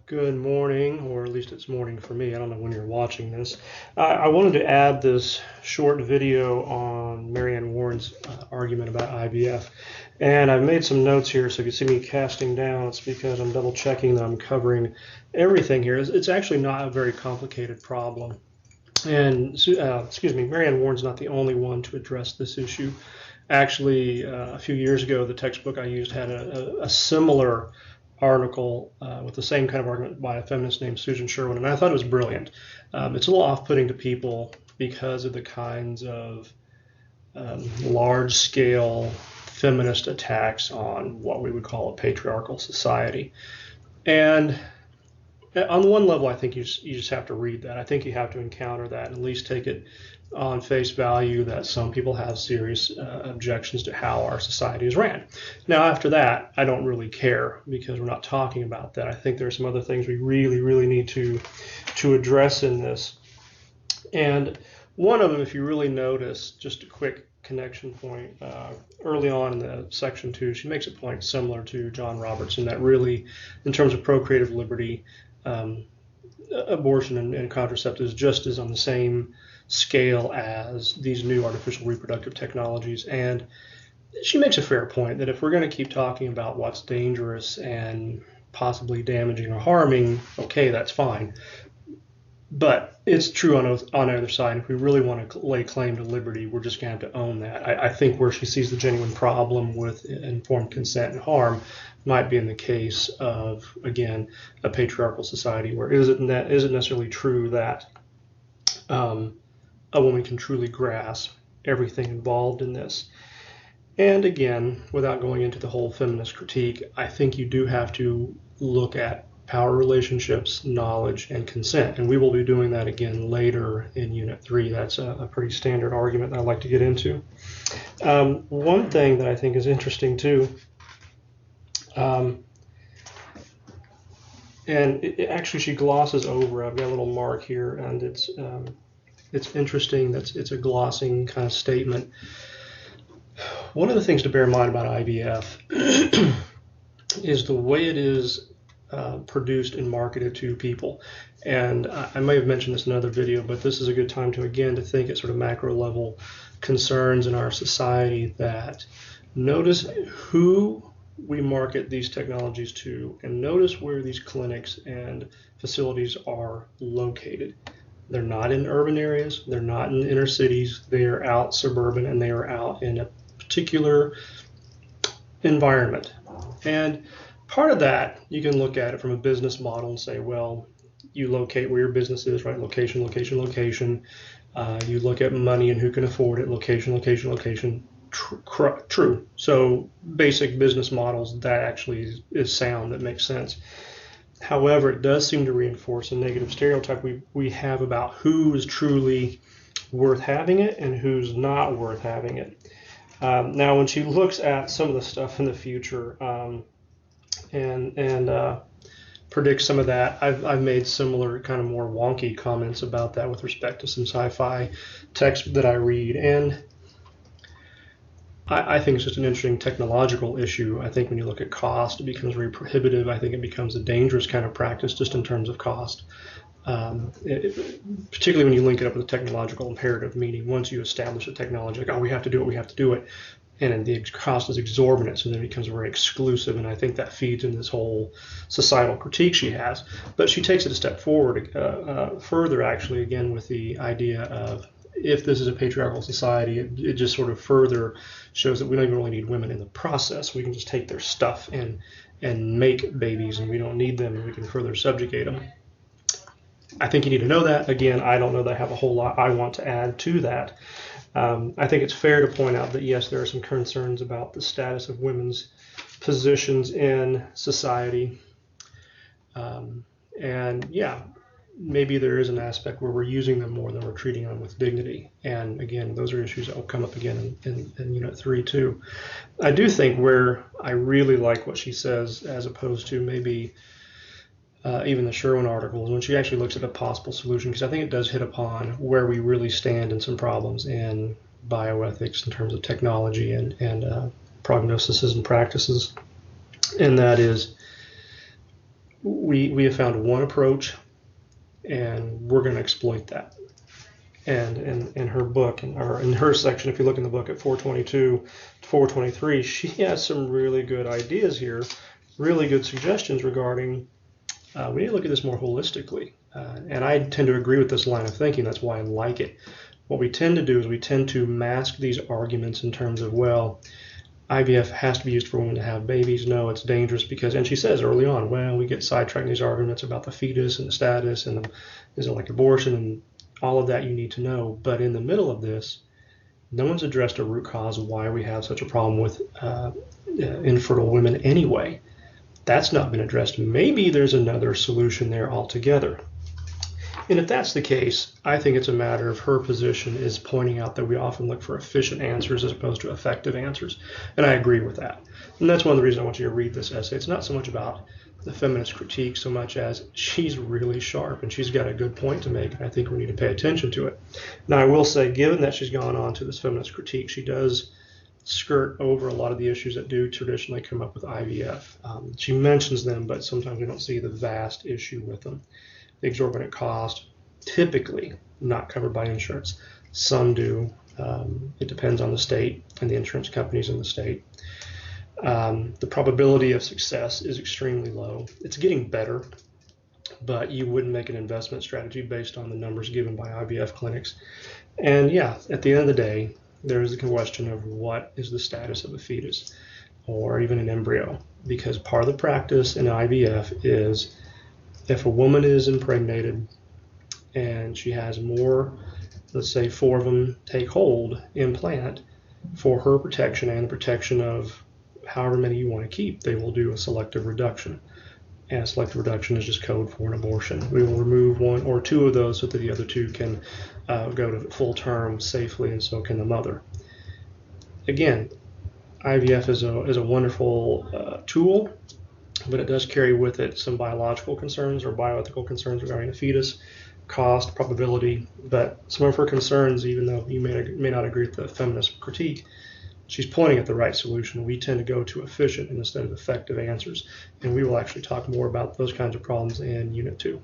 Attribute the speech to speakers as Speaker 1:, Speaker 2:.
Speaker 1: Good morning, or at least it's morning for me. I don't know when you're watching this. I wanted to add this short video on Marianne Warren's argument about IVF. And I've made some notes here, so if you see me casting down, it's because I'm double checking that I'm covering everything here. It's actually not a very complicated problem. And, Marianne Warren's not the only one to address this issue. Actually, a few years ago, the textbook I used had a similar article with the same kind of argument by a feminist named Susan Sherwin, and I thought it was brilliant. It's a little off-putting to people because of the kinds of large-scale feminist attacks on what we would call a patriarchal society. And on one level, I think you just have to read that. I think you have to encounter that and at least take it on face value that some people have serious objections to how our society is ran. Now, after that, I don't really care because we're not talking about that. I think there are some other things we really need to address in this. And one of them, if you really notice, just a quick connection point, early on in the section 2, she makes a point similar to John Robertson that really, in terms of procreative liberty, abortion and contraceptives just is on the same scale as these new artificial reproductive technologies. And she makes a fair point that if we're going to keep talking about what's dangerous and possibly damaging or harming, okay, that's fine. But it's true on the other side. If we really want to lay claim to liberty, we're just going to have to own that. I think where she sees the genuine problem with informed consent and harm might be in the case of, again, a patriarchal society where it isn't necessarily true that a woman can truly grasp everything involved in this. And again, without going into the whole feminist critique, I think you do have to look at power relationships, knowledge, and consent. And we will be doing that again later in Unit 3. That's a pretty standard argument that I'd like to get into. One thing that I think is interesting too, and actually she glosses over, I've got a little mark here, and it's interesting that it's a glossing kind of statement. One of the things to bear in mind about IVF is the way it is produced and marketed to people. And I may have mentioned this in another video, but this is a good time to think at sort of macro level concerns in our society. That notice who we market these technologies to, and notice where these clinics and facilities are located. They're not in urban areas, they're not in inner cities, they are out suburban, and they are out in a particular environment. And part of that, you can look at it from a business model and say, well, you locate where your business is, right? Location, location, location. You look at money and who can afford it, location, location, location. True. So basic business models, that actually is sound, that makes sense. However, it does seem to reinforce a negative stereotype we have about who is truly worth having it and who's not worth having it. Now, when she looks at some of the stuff in the future and predicts some of that, I've made similar kind of more wonky comments about that with respect to some sci-fi text that I read. And I think it's just an interesting technological issue. I think when you look at cost, it becomes very prohibitive. I think it becomes a dangerous kind of practice just in terms of cost. Particularly when you link it up with a technological imperative, meaning once you establish a technology, like, oh, we have to do it, and the cost is exorbitant, so then it becomes very exclusive, and I think that feeds in this whole societal critique she has. But she takes it a step forward, further actually, again, with the idea of, if this is a patriarchal society, it just sort of further shows that we don't even really need women in the process. We can just take their stuff and make babies, and we don't need them, and we can further subjugate them. I think you need to know that. Again, I don't know that I have a whole lot I want to add to that. I think it's fair to point out that, yes, there are some concerns about the status of women's positions in society. And yeah, maybe there is an aspect where we're using them more than we're treating them with dignity. And again, those are issues that will come up again in Unit 3 too. I do think where I really like what she says, as opposed to maybe even the Sherwin article, is when she actually looks at a possible solution, because I think it does hit upon where we really stand in some problems in bioethics in terms of technology and, prognoses and practices. And that is, we have found one approach, and we're going to exploit that. And in her book, or in her section, if you look in the book at 422 to 423, she has some really good ideas here, really good suggestions regarding we need to look at this more holistically. And I tend to agree with this line of thinking. That's why I like it. What we tend to do is we tend to mask these arguments in terms of, well, IVF has to be used for women to have babies. No, it's dangerous because, and she says early on, well, we get sidetracked in these arguments about the fetus and the status and is it like abortion and all of that you need to know. But in the middle of this, no one's addressed a root cause of why we have such a problem with infertile women anyway. That's not been addressed. Maybe there's another solution there altogether. And if that's the case, I think it's a matter of her position is pointing out that we often look for efficient answers as opposed to effective answers. And I agree with that. And that's one of the reasons I want you to read this essay. It's not so much about the feminist critique so much as she's really sharp and she's got a good point to make. And I think we need to pay attention to it. Now, I will say, given that she's gone on to this feminist critique, she does skirt over a lot of the issues that do traditionally come up with IVF. She mentions them, but sometimes we don't see the vast issue with them. The exorbitant cost, typically not covered by insurance. Some do. It depends on the state and the insurance companies in the state. The probability of success is extremely low. It's getting better, but you wouldn't make an investment strategy based on the numbers given by IVF clinics. And yeah, at the end of the day, there is the question of what is the status of a fetus or even an embryo, because part of the practice in IVF is if a woman is impregnated and she has more, let's say 4 of them take hold, implant, for her protection and the protection of however many you want to keep, they will do a selective reduction. And a selective reduction is just code for an abortion. We will remove 1 or 2 of those so that the other 2 can go to full term safely, and so can the mother. Again, IVF is a wonderful tool, but it does carry with it some biological concerns or bioethical concerns regarding the fetus, cost, probability. But some of her concerns, even though you may not agree with the feminist critique, she's pointing at the right solution. We tend to go to efficient instead of effective answers, and we will actually talk more about those kinds of problems in Unit 2.